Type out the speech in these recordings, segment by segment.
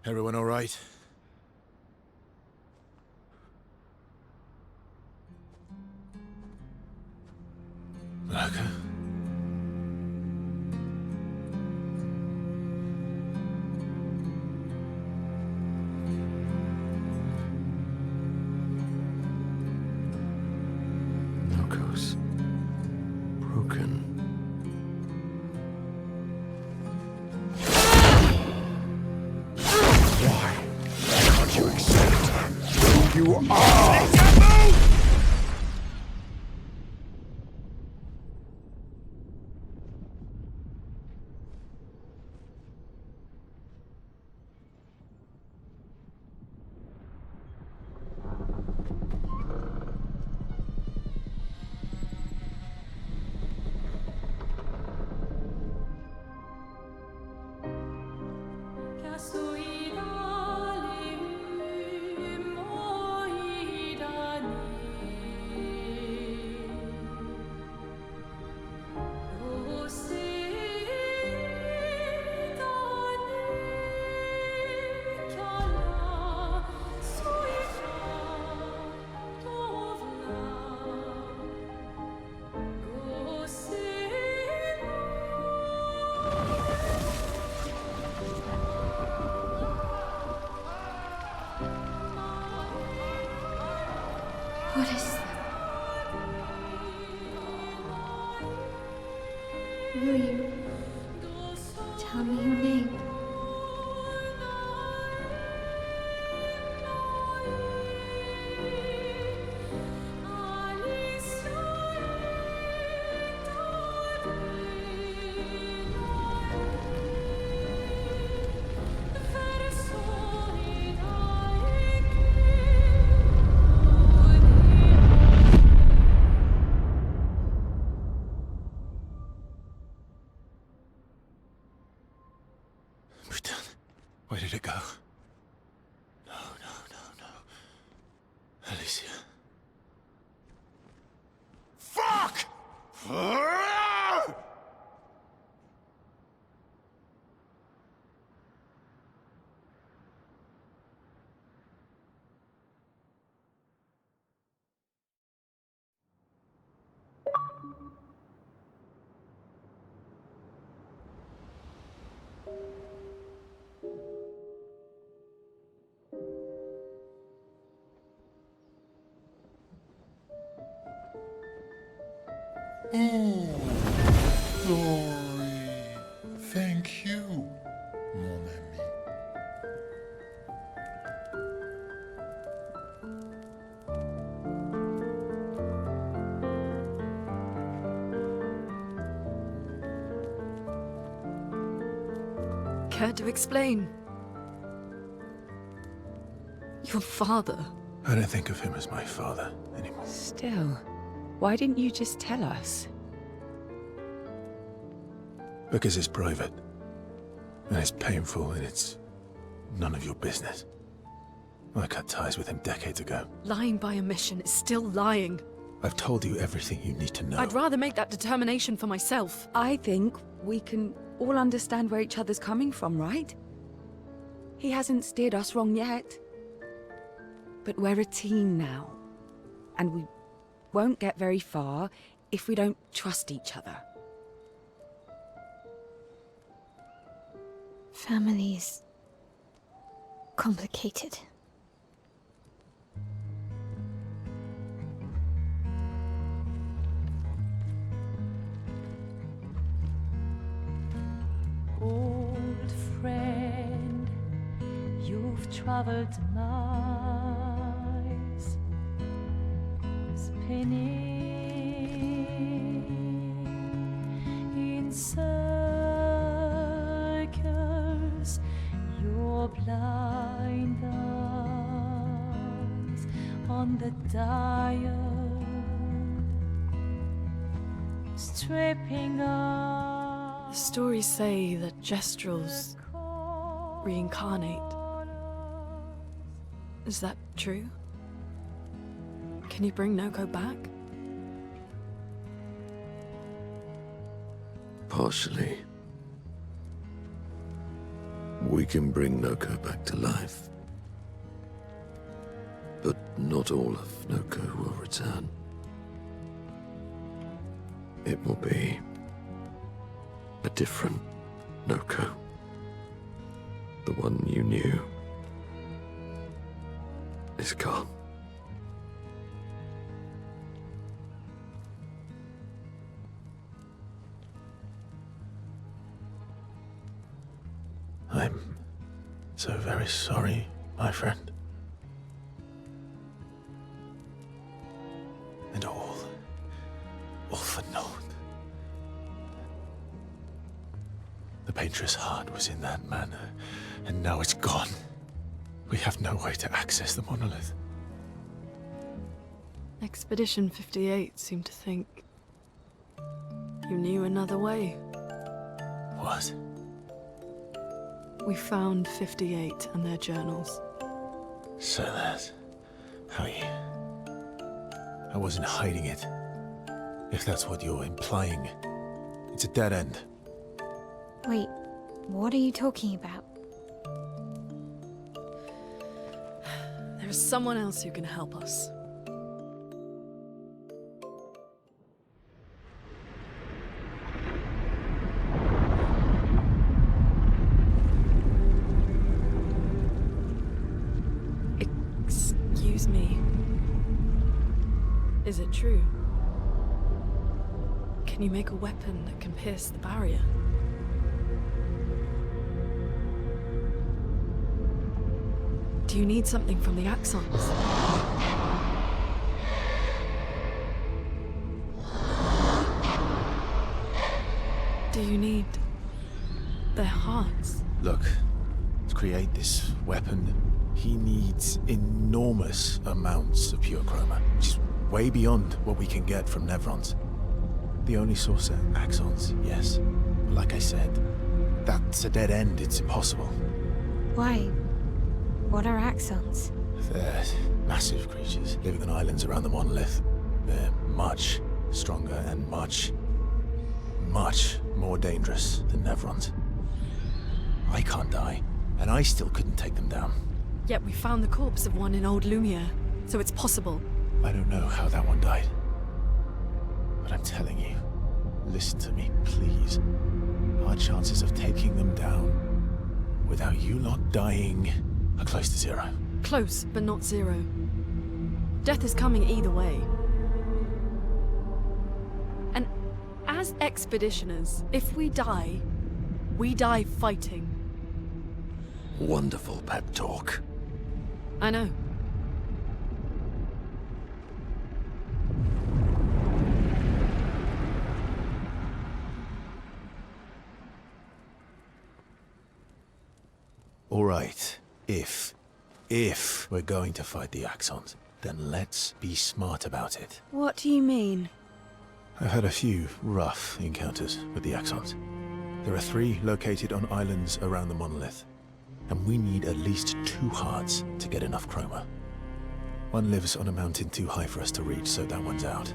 Everyone all right? Monoco? Monoco's broken. Why can't you accept who you are? What is that? Will you tell me your name? Where did it go? No. Alicia. Fuck! Oh, glory. Thank you, mon ami. Care to explain? Your father. I don't think of him as my father anymore. Still, why didn't you just tell us? Because it's private. And it's painful and it's none of your business. I cut ties with him decades ago. Lying by omission is still lying. I've told you everything you need to know. I'd rather make that determination for myself. I think we can all understand where each other's coming from, right? He hasn't steered us wrong yet. But we're a team now. And we won't get very far if we don't trust each other. Family's complicated. Old friend, you've traveled miles, spinning in circles, your blind eyes on the dial, stripping off. The stories say that Gestrels reincarnate. Is that true? Can you bring Monoco back? Partially. We can bring Monoco back to life. But not all of Monoco will return. It will be a different Monoco. The one you knew is gone. I'm so very sorry, my friend. And all for naught. The Paintress heart was in that manor, and now it's gone. We have no way to access the monolith. Expedition 58 seemed to think you knew another way. What? We found 58 and their journals. So that's how you... I wasn't hiding it. If that's what you're implying. It's a dead end. Wait, what are you talking about? There is someone else who can help us. Excuse me. Is it true? Can you make a weapon that can pierce the barrier? Do you need something from the axons? Do you need their hearts? Look, to create this weapon, he needs enormous amounts of pure chroma, which is way beyond what we can get from Nevrons. The only source are axons, yes. But like I said, that's a dead end. It's impossible. Why? What are axons? They're massive creatures living on islands around the monolith. They're much stronger and much more dangerous than Nevrons. I can't die, and I still couldn't take them down. Yet we found the corpse of one in Old Lumiere, so it's possible. I don't know how that one died. But I'm telling you, listen to me, please. Our chances of taking them down without you lot dying are close to zero. Close, but not zero. Death is coming either way. And as expeditioners, if we die fighting. Wonderful pep talk. I know. All right, if we're going to fight the Axons, then let's be smart about it. What do you mean? I've had a few rough encounters with the Axons. There are 3 located on islands around the monolith, and we need at least 2 hearts to get enough chroma. One lives on a mountain too high for us to reach, so that one's out.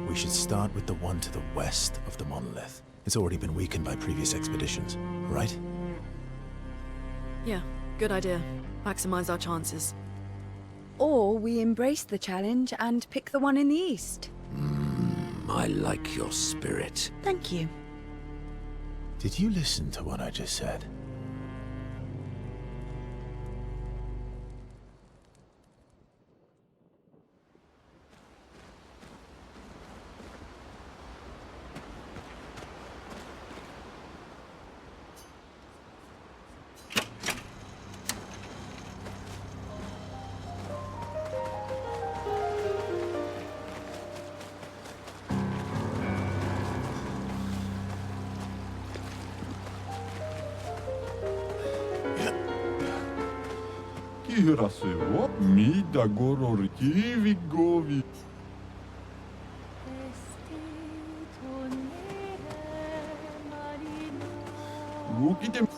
We should start with the one to the west of the monolith. It's already been weakened by previous expeditions, right? Yeah, good idea. Maximize our chances. Or we embrace the challenge and pick the one in the east. I like your spirit. Thank you. Did you listen to what I just said? Kiraseo, mida goror kivi govi. Lukite.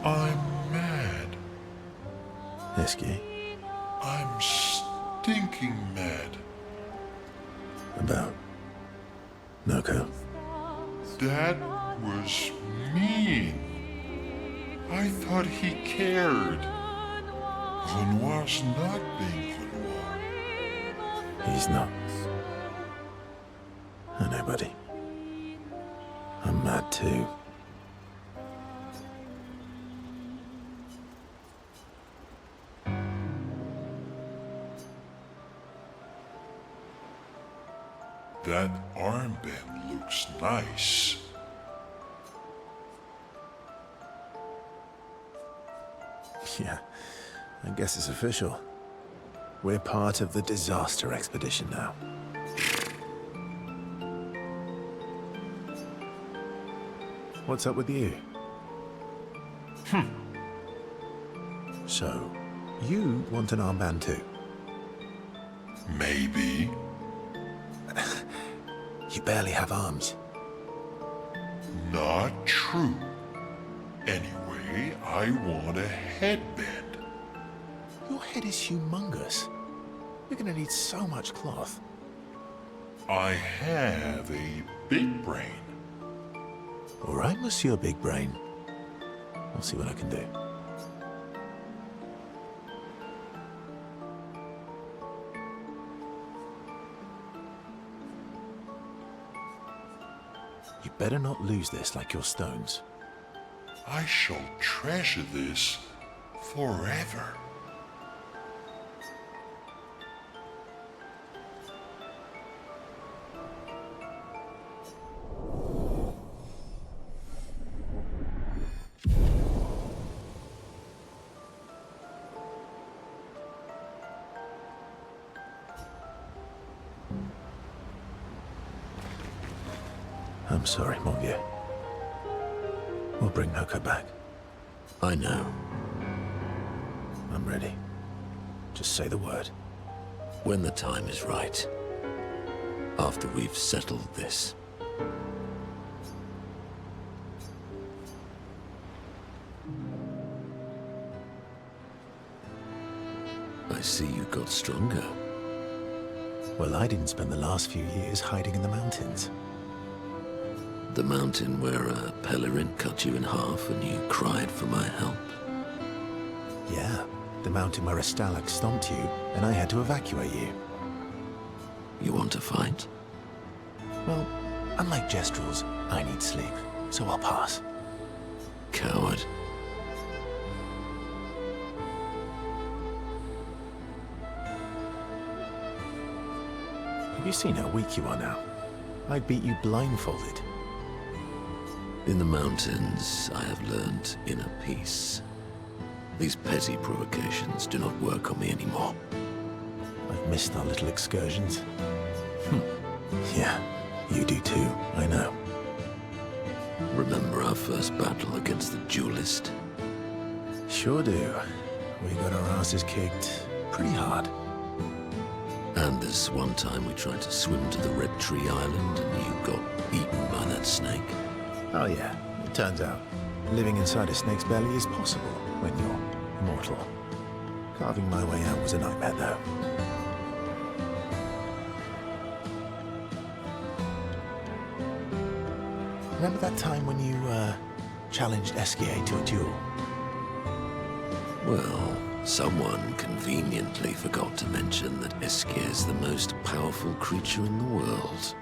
I'm I'm stinking mad. About Monoco. That was mean. I thought he cared. Renoir's not being Renoir. He's not. I know, buddy. I'm mad too. That armband looks nice. Yeah, I guess it's official. We're part of the disaster expedition now. What's up with you? So, you want an armband too? Maybe. You barely have arms. Not true. Anyway, I want a headband. Your head is humongous. You're gonna need so much cloth. I have a big brain. All right, Monsieur Big Brain. I'll see what I can do. You better not lose this like your stones. I shall treasure this forever. I'm sorry, mon vieux. We'll bring Monoco back. I know. I'm ready. Just say the word. When the time is right. After we've settled this. I see you got stronger. Well, I didn't spend the last few years hiding in the mountains. The mountain where a pelerin cut you in half and you cried for my help. Yeah, the mountain where a stalag stomped you and I had to evacuate you. You want to fight? Well, unlike Gestrels, I need sleep, so I'll pass. Coward. Have you seen how weak you are now? I'd beat you blindfolded. In the mountains, I have learned inner peace. These petty provocations do not work on me anymore. I've missed our little excursions. Yeah, you do too, I know. Remember our first battle against the duelist? Sure do. We got our asses kicked pretty hard. And this one time we tried to swim to the Red Tree Island and you got eaten by that snake. Oh yeah, it turns out living inside a snake's belly is possible when you're immortal. Carving my way out was a nightmare though. Remember that time when you, challenged Esquie to a duel? Well, someone conveniently forgot to mention that Esquie is the most powerful creature in the world.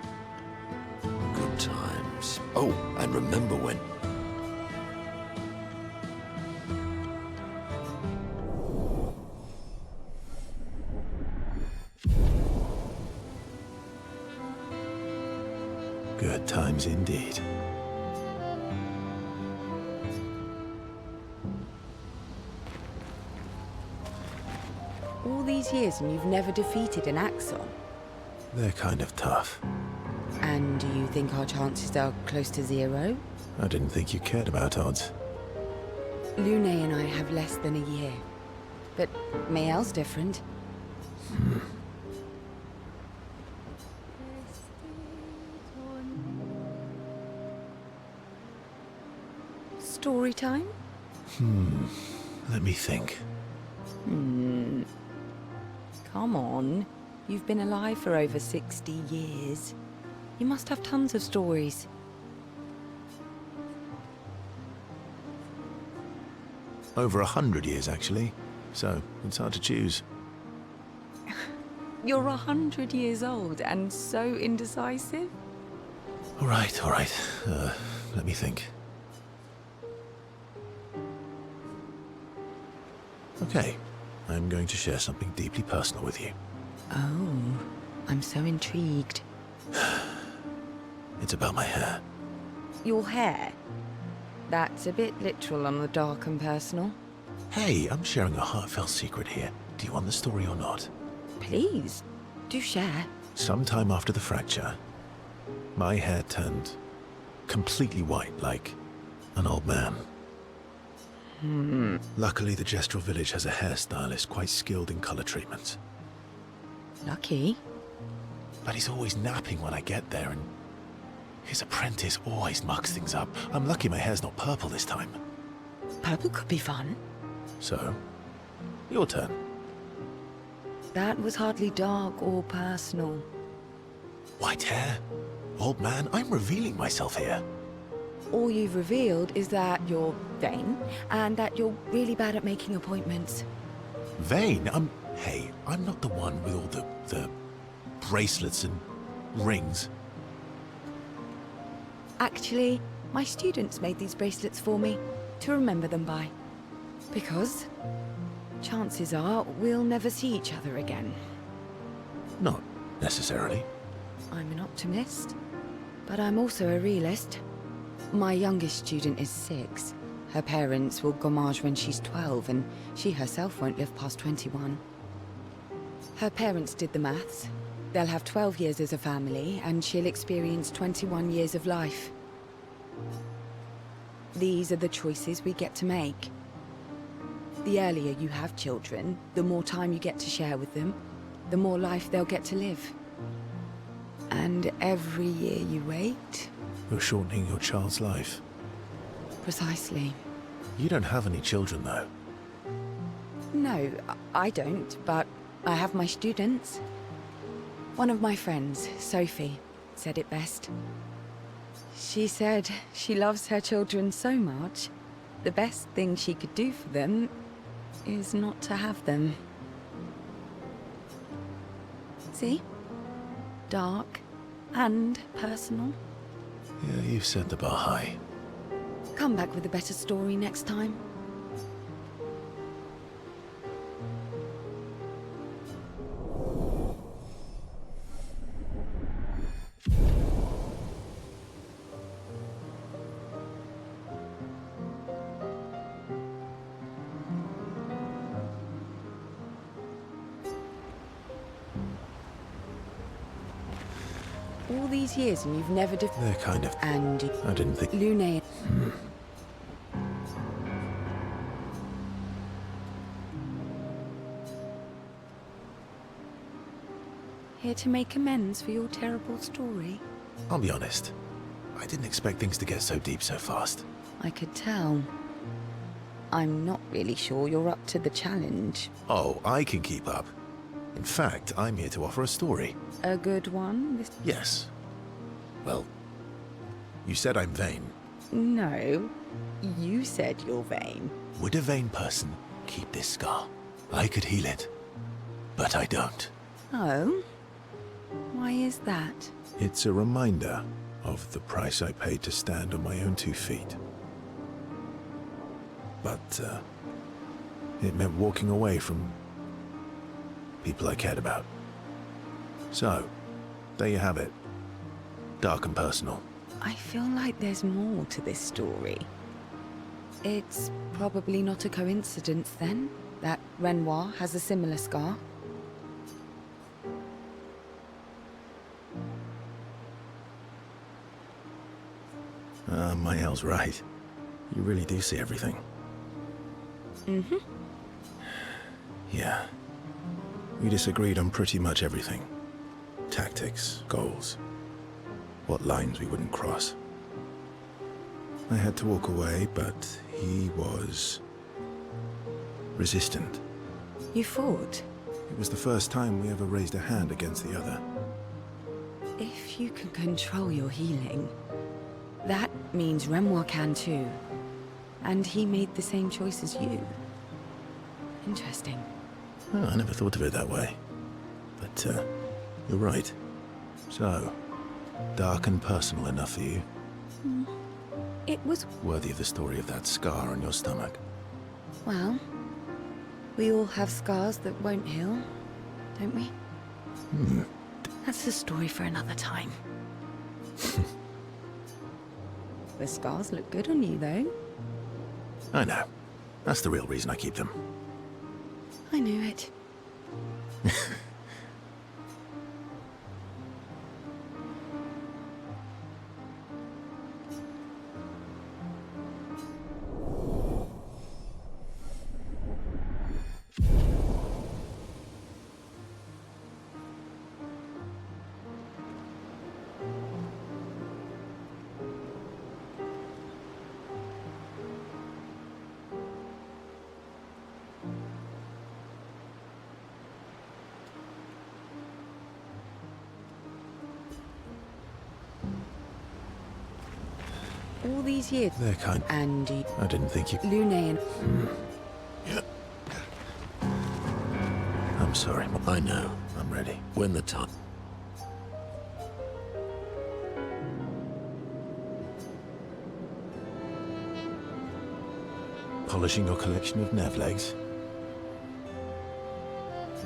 Good times. Oh, and remember when... Good times indeed. All these years and you've never defeated an Axon? They're kind of tough. And do you think our chances are close to zero? I didn't think you cared about odds. Lune and I have less than a year. But Maelle's different. Story time? Let me think. Come on. You've been alive for over 60 years. You must have tons of stories. Over 100 years, actually. So, it's hard to choose. You're 100 years old and so indecisive? All right, all right. Let me think. Okay, I'm going to share something deeply personal with you. Oh, I'm so intrigued. It's about my hair. Your hair? That's a bit literal on the dark and personal. Hey, I'm sharing a heartfelt secret here. Do you want the story or not? Please, do share. Sometime after the fracture, my hair turned completely white, like an old man. Luckily, the Gestural village has a hairstylist quite skilled in color treatments. Lucky. But he's always napping when I get there, and his apprentice always mucks things up. I'm lucky my hair's not purple this time. Purple could be fun. So, your turn. That was hardly dark or personal. White hair? Old man, I'm revealing myself here. All you've revealed is that you're vain, and that you're really bad at making appointments. Vain? Hey, I'm not the one with all the bracelets and rings. Actually, my students made these bracelets for me, to remember them by. Because chances are we'll never see each other again. Not necessarily. I'm an optimist, but I'm also a realist. My youngest student is 6. Her parents will gommage when she's 12, and she herself won't live past 21. Her parents did the maths. They'll have 12 years as a family, and she'll experience 21 years of life. These are the choices we get to make. The earlier you have children, the more time you get to share with them, the more life they'll get to live. And every year you wait... You're shortening your child's life. Precisely. You don't have any children, though. No, I don't, but I have my students. One of my friends, Sophie, said it best. She said she loves her children so much, the best thing she could do for them is not to have them. See? Dark and personal. Yeah, you've set the bar high. Come back with a better story next time. All these years and you've never They're kind of... And... I didn't think... Lune... Here to make amends for your terrible story? I'll be honest. I didn't expect things to get so deep so fast. I could tell. I'm not really sure you're up to the challenge. Oh, I can keep up. In fact, I'm here to offer a story. A good one? Yes. Well, you said I'm vain. No. You said you're vain. Would a vain person keep this scar? I could heal it, but I don't. Oh? Why is that? It's a reminder of the price I paid to stand on my own 2 feet. But, it meant walking away from people I cared about. So, there you have it. Dark and personal. I feel like there's more to this story. It's probably not a coincidence, then, that Renoir has a similar scar. Maelle's right. You really do see everything. Mm-hmm. Yeah. We disagreed on pretty much everything. Tactics, goals, what lines we wouldn't cross. I had to walk away, but he was resistant. You fought? It was the first time we ever raised a hand against the other. If you can control your healing, that means Renoir can too. And he made the same choice as you. Interesting. Oh, I never thought of it that way. But, you're right. So, dark and personal enough for you? It was... Worthy of the story of that scar on your stomach. Well, we all have scars that won't heal, don't we? That's a story for another time. The scars look good on you, though. I know. That's the real reason I keep them. I knew it. All these years. They're kind. And I didn't think you... Lune and... I'm sorry. I know. I'm ready. When the time... Polishing your collection of nav legs?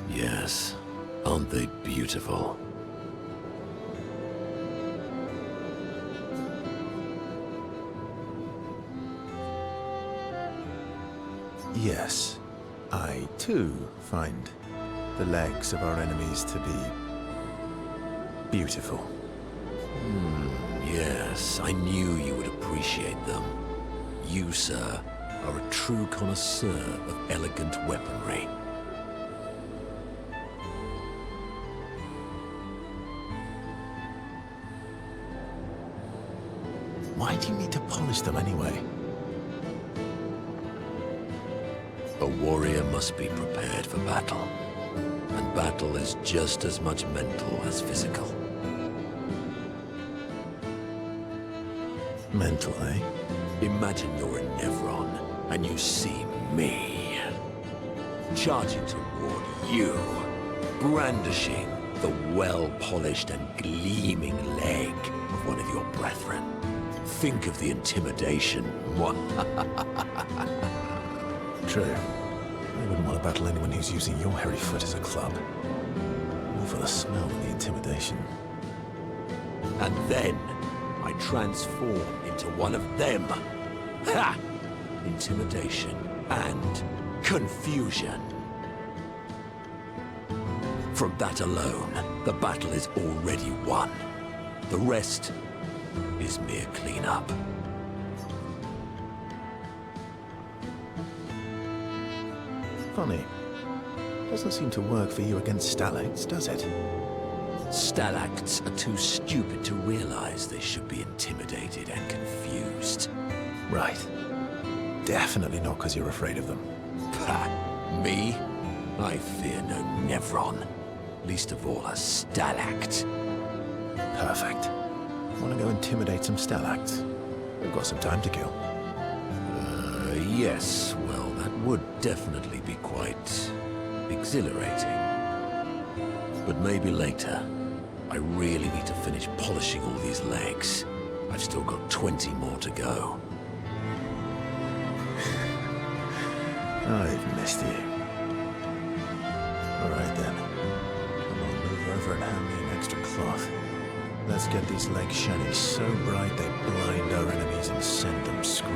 Yes. Aren't they beautiful? Yes. I, too, find the legs of our enemies to be... beautiful. Yes, I knew you would appreciate them. You, sir, are a true connoisseur of elegant weaponry. Why do you need to polish them anyway? A warrior must be prepared for battle. And battle is just as much mental as physical. Mental, eh? Imagine you're a Nevron, and you see me. Charging toward you, brandishing the well-polished and gleaming leg of one of your brethren. Think of the intimidation. True. I wouldn't want to battle anyone who's using your hairy foot as a club. More for the smell than the intimidation. And then I transform into one of them. Ha! Intimidation and confusion. From that alone, the battle is already won. The rest is mere cleanup. Funny. Doesn't seem to work for you against stalacts, does it? Stalacts are too stupid to realize they should be intimidated and confused. Right. Definitely not because you're afraid of them. Pah! Me? I fear no Nevron. Least of all a stalact. Perfect. Want to go intimidate some stalacts? We've got some time to kill. Yes. Well, that would definitely be quite exhilarating. But maybe later. I really need to finish polishing all these legs. I've still got 20 more to go. I've missed you. Alright then. Come on, move over and hand me an extra cloth. Let's get these legs shining so bright they blind our enemies and send them screaming.